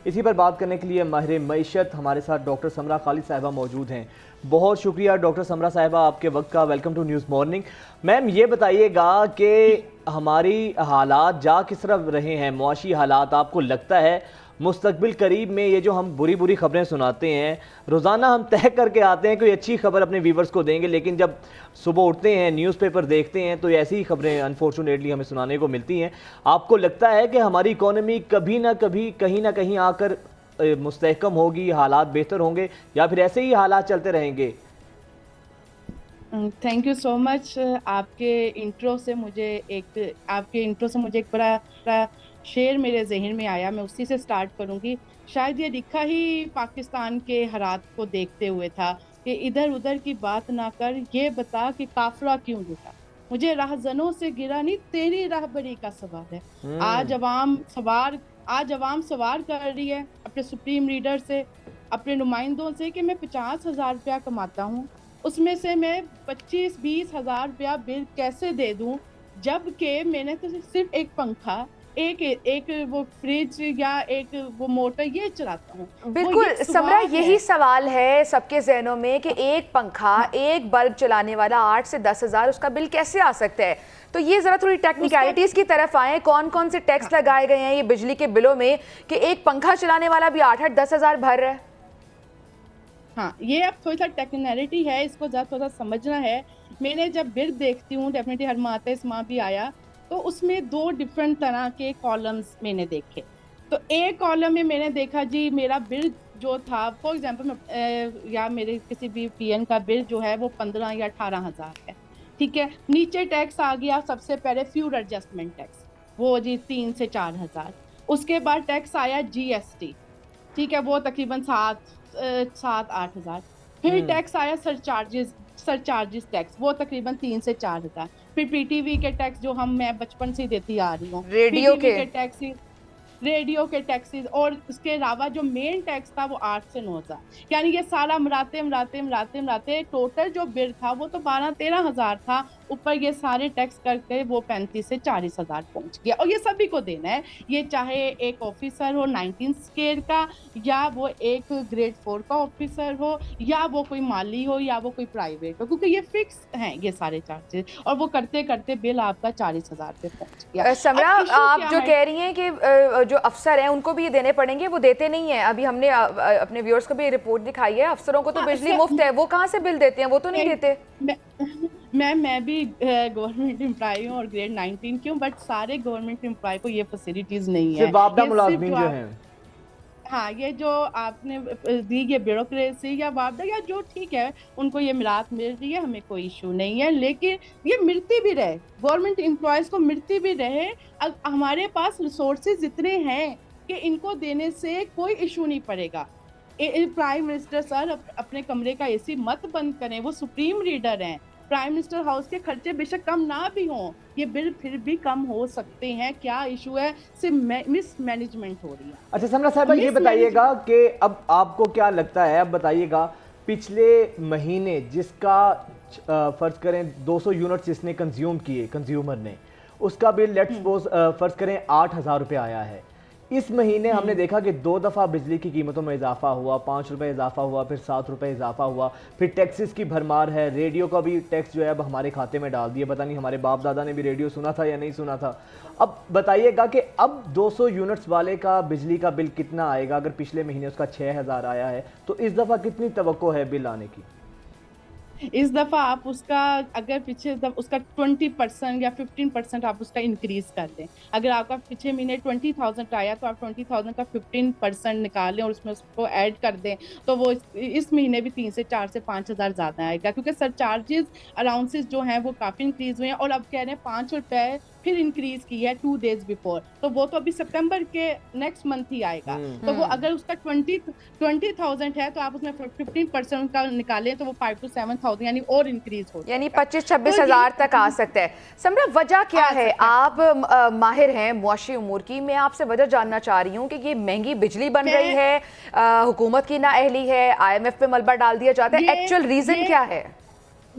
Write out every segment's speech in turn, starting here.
इसी पर बात करने के लिए माहिर मईशत हमारे साथ डॉक्टर समरा खालिद साहिबा मौजूद हैं। बहुत शुक्रिया डॉक्टर समरा साहिबा आपके वक्त का। Welcome to news morning. Ma'am ये बताइएगा कि हमारी हालात जा किस तरफ रहे हैं, मुआशी हालात, आपको लगता है मुस्तकबिल करीब में ये जो हम बुरी बुरी खबरें सुनाते हैं, रोज़ाना हम तय करके आते हैं कोई अच्छी खबर अपने व्यूवर्स को देंगे, लेकिन जब सुबह उठते हैं न्यूज़पेपर देखते हैं तो ऐसी ही खबरें अनफॉर्चुनेटली हमें सुनाने को मिलती हैं। आपको लगता है कि हमारी इकॉनमी कभी ना कभी कहीं ना कहीं आकर मुस्तहकम होगी, हालात बेहतर होंगे, या फिर ऐसे ही हालात चलते रहेंगे? Thank you so much. आपके इंट्रो से मुझे एक बड़ा शेर मेरे जहन में आया, मैं उसी से स्टार्ट करूंगी। शायद ये लिखा ही पाकिस्तान के हालात को देखते हुए था कि इधर उधर की बात ना कर, ये बता कि काफिला क्यों जुटा। मुझे राहजनों से गिरा नहीं, तेरी राहबरी का सवाल है। आज अवाम सवार कर रही है अपने सुप्रीम लीडर से, अपने नुमाइंदों से कि मैं 50,000 रुपया कमाता हूँ, उसमें से मैं 25-20 हजार रुपया बिल कैसे दे दूं, जबकि मैंने तो सिर्फ एक पंखा, एक वो फ्रिज या एक वो मोटर ये चलाता हूँ। वो बिल्कुल ये समरा, सवाल यही है। सवाल है सबके जहनों में कि एक पंखा, हाँ, एक बल्ब चलाने वाला 8 से 10 हज़ार उसका बिल कैसे आ सकता है? तो ये ज़रा थोड़ी टेक्निकलिटीज़ की तरफ आए, कौन कौन से टैक्स लगाए गए हैं ये बिजली के बिलों में कि एक पंखा चलाने वाला भी 8-8 10 हज़ार भर रहा है? हाँ, ये अब थोड़ा सा टेक्निकलिटी है, इसको थोड़ा सा समझना है। मैंने जब बिल देखती हूँ, डेफिनेटली हर माह आता है, इस माह भी आया, तो उसमें 2 डिफरेंट तरह के कॉलम्स मैंने देखे। तो एक कॉलम में मैंने देखा जी मेरा बिल जो था, फॉर एग्जांपल या मेरे किसी भी पीएन का बिल जो है वो 15 या 18 हजार है, ठीक है। नीचे टैक्स आ गया सबसे पहले फ्यूल एडजस्टमेंट टैक्स, वो जी 3 से 4 हजार। उसके बाद टैक्स आया जीएसटी, ठीक है, वो तकरीबन 7-8 हजार। फिर टैक्स आया सरचार्जेस टैक्स, वो तकरीबन 3 से 4 हजार। फिर पीटीवी के टैक्स जो मैं बचपन से देती आ रही हूँ, रेडियो पीटीवी के के टैक्स, रेडियो के टैक्सेस, और उसके अलावा जो मेन टैक्स था वो 8 से 9 हजार। यानी ये सारा मराते टोटल जो बिल था वो तो 12-13 हजार था, ऊपर ये सारे टैक्स करके वो 35 से 40 हजार पहुंच गया। और ये सभी को देना है, ये चाहे एक ऑफिसर हो 19 स्केल का, या वो एक ग्रेड 4 का ऑफिसर हो, या वो कोई माली हो, या वो कोई प्राइवेट हो, क्योंकि ये फिक्स हैं ये सारे चार्जेस। और वो करते करते बिल आपका 40 हजार पे पहुंच गया। समरा, अब इशू आप क्या जो है? कह रही हैं कि जो अफसर हैं उनको भी ये देने पड़ेंगे, वो देते नहीं हैं। अभी हमने अपने व्यूअर्स को भी रिपोर्ट दिखाई है, अफसरों को तो हाँ, बिजली मुफ्त है, वो कहाँ से बिल देते हैं? वो तो नहीं मैं देते। मैं मैं भी गवर्नमेंट एम्प्लॉय हूँ और ग्रेड 19 की हूँ, बट सारे गवर्नमेंट एम्प्लॉय को ये फैसिलिटीज नहीं है। सिर्फ आपदा ये सिर्फ मुलाजमीन जो जो आप, हैं। हाँ, ये जो आपने दी ये ब्यूरोक्रेसी या वापदा, या जो ठीक है उनको ये मिरात मिल रही है, हमें कोई इशू नहीं है, लेकिन ये मिलती भी रहे, गवर्नमेंट एम्प्लॉयज को मिलती भी रहे। हमारे पास रिसोर्सेज इतने हैं कि इनको देने से कोई इशू नहीं पड़ेगा। प्राइम मिनिस्टर सर अपने कमरे का एसी मत बंद करें, वो सुप्रीम लीडर हैं। प्राइम मिनिस्टर हाउस के खर्चे बेशक कम ना भी हों, ये बिल फिर भी कम हो सकते हैं। क्या इशू है? सिर्फ मिसमैनेजमेंट हो रही है। अच्छा समरा साहिबा, ये बताइएगा कि अब आपको क्या लगता है, अब बताइएगा पिछले महीने जिसका फर्ज करें 200 यूनिट्स जिसने कंज्यूम किए कंज्यूमर ने, उसका बिल लेट्स सपोज फर्ज करें 8,000 रुपये आया है। इस महीने हमने देखा कि 2 दफ़ा बिजली की कीमतों में इजाफा हुआ, 5 रुपये इजाफा हुआ, फिर 7 रुपये इजाफा हुआ, फिर टैक्सेस की भरमार है। रेडियो का भी टैक्स जो है अब हमारे खाते में डाल दिया, पता नहीं हमारे बाप दादा ने भी रेडियो सुना था या नहीं सुना था। अब बताइएगा कि अब 200 यूनिट्स वाले का बिजली का बिल कितना आएगा? अगर पिछले महीने उसका 6,000 आया है तो इस दफ़ा कितनी तवक्को है बिल आने की? इस दफा आप उसका, अगर पीछे उसका 20% या 15% आप उसका इंक्रीज कर दें। अगर आपका पिछले महीने 20,000 आया तो आप 20,000 का 15% निकालें और उसमें उसको ऐड कर दें, तो वो इस महीने भी 3 से 4 से 5 हजार ज्यादा आएगा, क्योंकि सरचार्जेस अलाउंसेस जो हैं वो काफी इंक्रीज हुए हैं। और अब कह रहे हैं 5 रुपए फिर इंक्रीज की है 2 डेज बिफोर, तो वो तो अभी सितंबर के नेक्स्ट मंथ ही आएगा। तो वो अगर उसका 20,000 है तो आप उसमें 15% का निकालें तो वो 5 to 7,000 यानी और इंक्रीज हो, यानी 25-26 हज़ार तक आ सकता है। समरा, वजह क्या है? आप माहिर हैं मुआशी उमूर की, मैं आपसे वजह जानना चाह रही हूँ कि ये महंगी बिजली बन रही है, हुकूमत की नाअहली है, IMF पे मलबा डाल दिया जाता है, एक्चुअल रीजन क्या है?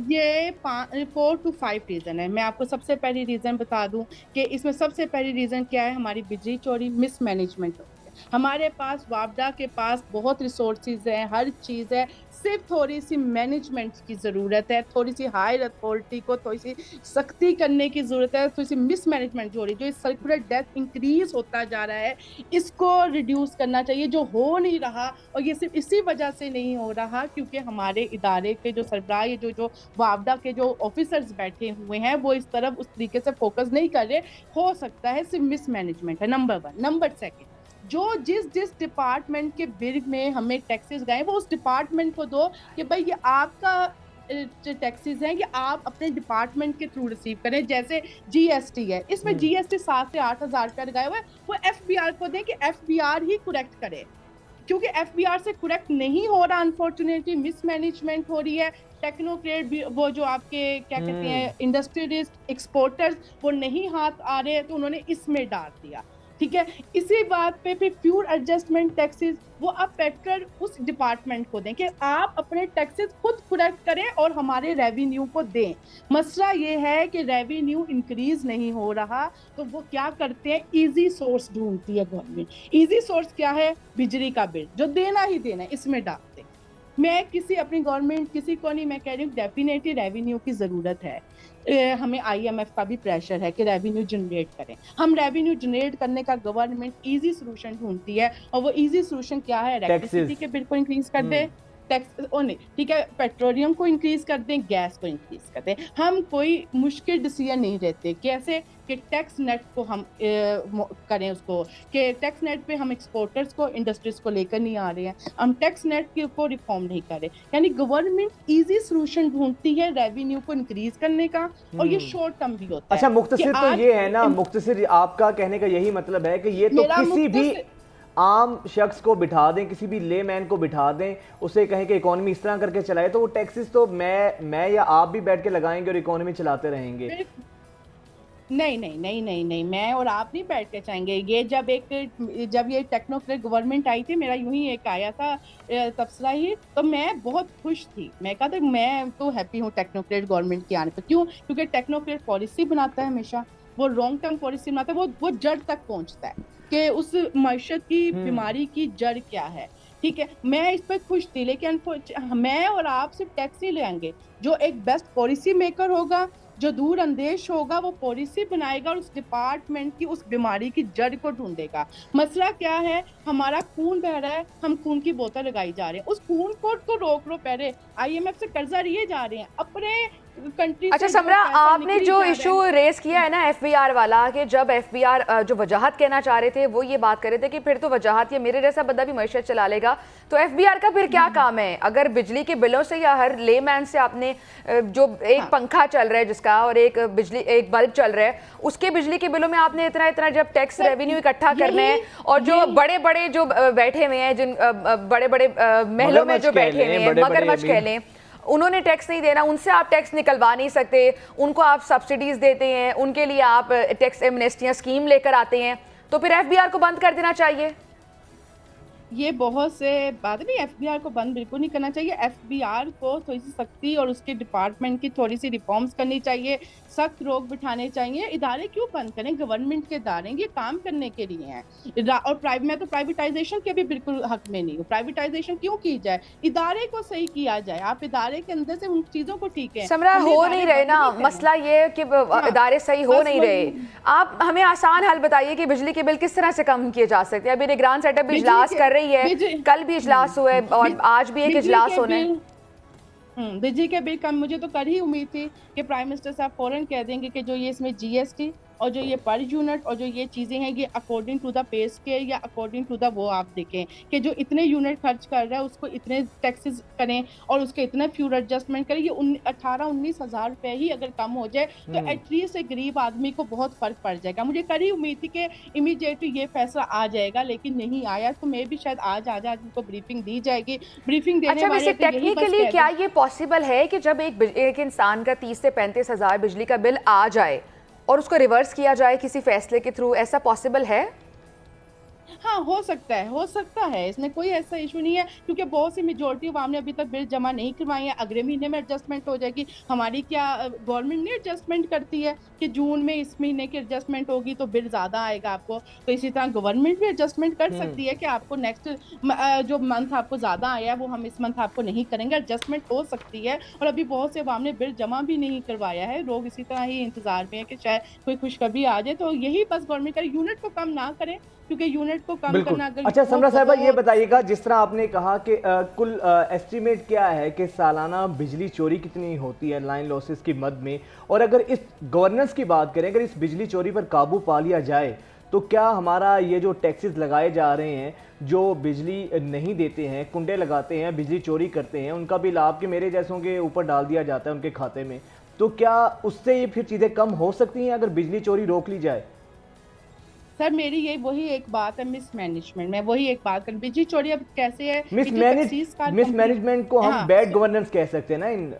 ये 4 to 5 रीजन है। मैं आपको सबसे पहली रीजन बता दूं कि इसमें सबसे पहली रीजन क्या है, हमारी बिजली चोरी, मिसमैनेजमेंट हो गया। हमारे पास वापडा के पास बहुत रिसोर्सेज हैं, हर चीज़ है, सिर्फ थोड़ी सी मैनेजमेंट की ज़रूरत है, थोड़ी सी हायर अथॉरिटी को थोड़ी सी सख्ती करने की ज़रूरत है, थोड़ी सी मिसमैनेजमेंट जो हो रही है, जो सर्कुलर डेथ इंक्रीज होता जा रहा है, इसको रिड्यूस करना चाहिए, जो हो नहीं रहा। और ये सिर्फ इसी वजह से नहीं हो रहा क्योंकि हमारे इदारे के जो सरबराह जो वापडा के जो ऑफिसर्स बैठे हुए हैं वो इस तरफ उस तरीके से फोकस नहीं कर रहे। हो सकता है सिर्फ मिसमैनेजमेंट है, नंबर 1। नंबर 2, जो जिस डिपार्टमेंट के बिल में हमें टैक्सेस गए वो उस डिपार्टमेंट को दो कि भाई ये आपका टैक्सेस हैं कि आप अपने डिपार्टमेंट के थ्रू रिसीव करें। जैसे जीएसटी है, इसमें जीएसटी 7 से 8 हज़ार रुपया लगाए हुए, वो एफबीआर को दें कि एफबीआर ही करेक्ट करे, क्योंकि एफबीआर से करेक्ट नहीं हो रहा, अनफॉर्चुनेटली मिसमैनेजमेंट हो रही है। टेक्नोक्रेट भी, वो जो आपके क्या कहते हैं इंडस्ट्रियलिस्ट, एक्सपोर्टर्स, वो नहीं हाथ आ रहे, तो उन्होंने इसमें डाल दिया। ठीक है, इसी बात पे फिर फ्यूल एडजस्टमेंट टैक्सेस वो आप पेट्रोल उस डिपार्टमेंट को दें कि आप अपने टैक्सेस खुद कलेक्ट करें और हमारे रेवेन्यू को दें। मसला ये है कि रेवेन्यू इंक्रीज नहीं हो रहा, तो वो क्या करते हैं, इजी सोर्स ढूंढती है गवर्नमेंट। इजी सोर्स क्या है, बिजली का बिल जो देना ही देना है, इसमें डालते। मैं किसी अपनी गवर्नमेंट किसी को नहीं, मैं कह रही हूँ डेफिनेटली रेवेन्यू की ज़रूरत है। हमें आईएमएफ का भी प्रेशर है कि रेवेन्यू जनरेट करें। हम रेवेन्यू जनरेट करने का गवर्नमेंट इजी सॉल्यूशन ढूंढती है, और वो इजी सॉल्यूशन क्या है, इलेक्ट्रिसिटी के बिल को इंक्रीज कर दे, टैक्स नहीं, ठीक है, पेट्रोलियम को इंक्रीज कर दें, गैस को इंक्रीज कर दें। हम कोई मुश्किल डिसीजन नहीं लेते, कैसे कि टैक्स नेट को हम करें उसको, कि टैक्स नेट पे हम एक्सपोर्टर्स को, इंडस्ट्रीज को लेकर नहीं आ रहे हैं, हम टैक्स नेट को रिफॉर्म नहीं कर रहे। यानी गवर्नमेंट इजी सॉल्यूशन ढूंढती है रेवेन्यू को इंक्रीज करने का, और ये शॉर्ट टर्म भी होता है। अच्छा, मुख्तसर तो ये है ना, मुख्तसर आपका कहने का यही मतलब है कि ये तो किसी भी आम शख्स को बिठा दें, किसी भी लेमैन को बिठा दें, उसे कहें कि इकोनॉमी इस तरह करके चलाए, तो वो टैक्सेस तो मैं या आप भी बैठ के लगाएंगे और इकोनॉमी चलाते रहेंगे। नहीं नहीं नहीं नहीं नहीं, मैं और आप नहीं बैठ के चाहेंगे। ये जब ये टेक्नोक्रेट गवर्नमेंट आई थी, मेरा यूं ही एक आया था तबसरा ही, तो मैं बहुत खुश थी। मैं कहा था मैं तो हैप्पी हूँ टेक्नोक्रेट गवर्नमेंट के आने पर। क्यों? क्योंकि टेक्नोक्रेट पॉलिसी बनाता है, हमेशा वो लॉन्ग टर्म पॉलिसी बनाता है, वो जड़ तक पहुंचता है कि उस मईशत की बीमारी की जड़ क्या है। ठीक है, मैं इस पर खुश थी, लेकिन मैं और आप सिर्फ टैक्स ही लेंगे। जो एक बेस्ट पॉलिसी मेकर होगा, जो दूर अंदेश होगा, वो पॉलिसी बनाएगा और उस डिपार्टमेंट की उस बीमारी की जड़ को ढूंढेगा। मसला क्या है, हमारा खून बह रहा है, हम खून की बोतल लगाई जा रहे हैं, उस खून को तो रोक लो। पहले आईएमएफ से कर्जा लिए जा रहे हैं अपने कंट्री। अच्छा समरा, आपने जो इशू रेस किया है ना एफबीआर वाला, कि जब एफबीआर जो वजाहत कहना चाह रहे थे वो ये बात कर रहे थे कि फिर तो वजाहत, ये मेरे जैसा बंदा भी मईशत चला लेगा, तो एफबीआर का फिर क्या काम है? अगर बिजली के बिलों से या हर लेमैन से आपने जो एक पंखा चल रहा है जिसका और एक बल्ब चल रहा है, उसके बिजली के बिलों में आपने इतना इतना जब टैक्स रेवेन्यू इकट्ठा करना है, और जो बड़े बड़े जो बैठे हुए हैं, जिन बड़े बड़े महलों में जो बैठे हुए हैं, मगरमच्छ कह लें, उन्होंने टैक्स नहीं देना, उनसे आप टैक्स निकलवा नहीं सकते, उनको आप सब्सिडीज देते हैं, उनके लिए आप टैक्स एमनेस्टियां स्कीम लेकर आते हैं, तो फिर एफबीआर को बंद कर देना चाहिए। ये बहुत से बात नहीं, एफबीआर को बंद बिल्कुल नहीं करना चाहिए। एफबीआर को थोड़ी सी सख्ती और उसके डिपार्टमेंट की थोड़ी सी रिफॉर्म्स करनी चाहिए, सख्त रोक बिठाने चाहिए। इदारे क्यों बंद करें? गवर्नमेंट के इदारे ये काम करने के लिए हैं। और मैं तो प्राइवेटाइजेशन के भी बिल्कुल हक में नहीं हूँ। प्राइवेटाइजेशन क्यों की जाए? इदारे को सही किया जाए, आप इदारे के अंदर से उन चीजों को ठीक है। समरा, हो नहीं रहे ना, मसला ये कि इदारे सही हो नहीं रहे। आप हमें आसान हल बताइए कि बिजली के बिल किस तरह से कम किए जा सकते हैं। अभी निगरान सेटअप भी इजलास कर रही है, कल भी इजलास हुए और आज भी एक इजलास होने। बिजली के बिल कम, मुझे तो कल ही उम्मीद थी कि प्राइम मिनिस्टर साहब फौरन कह देंगे कि जो ये इसमें जीएसटी और जो ये पर यूनिट और जो ये चीज़ें हैं, ये according to the pay scale या अकॉर्डिंग टू द, वो आप देखें कि जो इतने यूनिट खर्च कर रहा है उसको इतने टैक्सेस करें और उसके इतने फ्यूल एडजस्टमेंट करें। ये 18-19 हज़ार रुपये ही अगर कम हो जाए तो एटलीस्ट एक गरीब आदमी को बहुत फ़र्क पड़ जाएगा। मुझे कल ही उम्मीद थी कि इमीडिएटली ये फैसला आ जाएगा, लेकिन नहीं आया। तो मैं भी शायद आज उनको ब्रीफिंग दी जाएगी। ब्रीफिंग देने वाले वैसे टेक्निकली क्या ये पॉसिबल है कि जब एक इंसान का 30 से 35 हज़ार बिजली का बिल आ जाए और उसको रिवर्स किया जाए किसी फैसले के थ्रू, ऐसा पॉसिबल है? हाँ, हो सकता है, इसमें कोई ऐसा इशू नहीं है, क्योंकि बहुत सी मेजॉरिटी अवाम ने अभी तक बिल जमा नहीं करवाई है। अगले महीने में एडजस्टमेंट हो जाएगी। हमारी क्या गवर्नमेंट नहीं एडजस्टमेंट करती है कि जून में इस महीने की एडजस्टमेंट होगी तो बिल ज्यादा आएगा आपको, तो इसी तरह गवर्नमेंट भी एडजस्टमेंट कर सकती है कि आपको नेक्स्ट जो मंथ आपको ज्यादा आया है वो हम इस मंथ आपको नहीं करेंगे, एडजस्टमेंट हो सकती है। और अभी बहुत से अवाम ने बिल जमा भी नहीं करवाया है, लोग इसी तरह ही इंतजार में है कि शायद कोई खुशखबरी आ जाए। तो यही बस गवर्नमेंट करे, यूनिट को कम ना करें, क्योंकि यूनिट को कम बिल्कुल। करना अगर अच्छा समरा साहिबा, ये बहुत बताइएगा, जिस तरह आपने कहा कि कुल एस्टीमेट क्या है कि सालाना बिजली चोरी कितनी होती है लाइन लॉसेस की मद में, और अगर इस गवर्नेंस की बात करें, अगर इस बिजली चोरी पर काबू पा लिया जाए तो क्या हमारा ये जो टैक्सेस लगाए जा रहे हैं, जो बिजली नहीं देते हैं, कुंडे लगाते हैं, बिजली चोरी करते हैं, उनका बिल आपके मेरे जैसों के ऊपर डाल दिया जाता है उनके खाते में, तो क्या उससे ये फिर चीज़ें कम हो सकती हैं अगर बिजली चोरी रोक ली जाए? सर मेरी यही वही एक बात है, मिसमैनेजमेंट। मैं वही एक बात कर, बिजली चोरी अब कैसे है कि जो तखसीस कार मिसमैनेजमेंट को हम हाँ, बैड गवर्नेंस कह सकते हैं ना, इन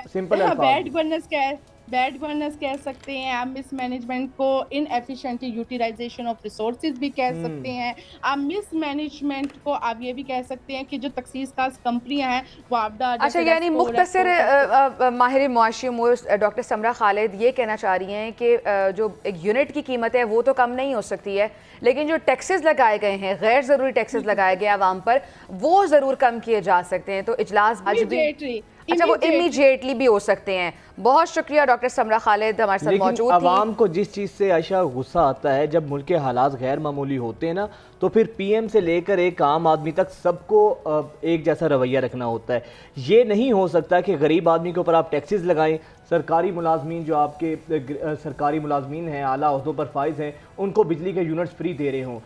सिंपल अल्फाज में। बैड गवर्नेंस कह सकते हैं आप, मिसमैनेजमेंट को इनएफिशिएंट यूटिलाइजेशन ऑफ रिसोर्सेज भी कह सकते हैं आप, मिसमैनेजमेंट को आप ये भी कह सकते हैं कि जो तखसीस का कंपनियां हैं वो आपदा। अच्छा, यानी मुख्तसर माहिर मुआशी उमूर डॉक्टर समरा खालिद ये कहना चाह रही हैं कि जो एक यूनिट की कीमत है वो तो कम नहीं हो सकती है, लेकिन जो टैक्सेस लगाए गए हैं, गैर ज़रूरी टैक्सेस लगाए गए आवाम पर, वो ज़रूर कम किए जा सकते हैं। तो इजलास आज भी अच्छा वो इमीडिएटली भी हो सकते हैं। बहुत शुक्रिया डॉक्टर समरा खालिद हमारे साथ मौजूद थी। आवाम को जिस चीज़ से आयशा गुस्सा आता है, जब मुल्क के हालात गैर मामूली होते हैं ना, तो फिर पीएम से लेकर एक आम आदमी तक सबको एक जैसा रवैया रखना होता है। ये नहीं हो सकता कि गरीब आदमी के ऊपर आप टैक्सेस लगाएं, सरकारी मुलाजमीन जो आपके सरकारी मुलाजमीन हैं, आला ओहदों पर फाइज हैं, उनको बिजली के यूनिट्स फ्री दे रहे हों,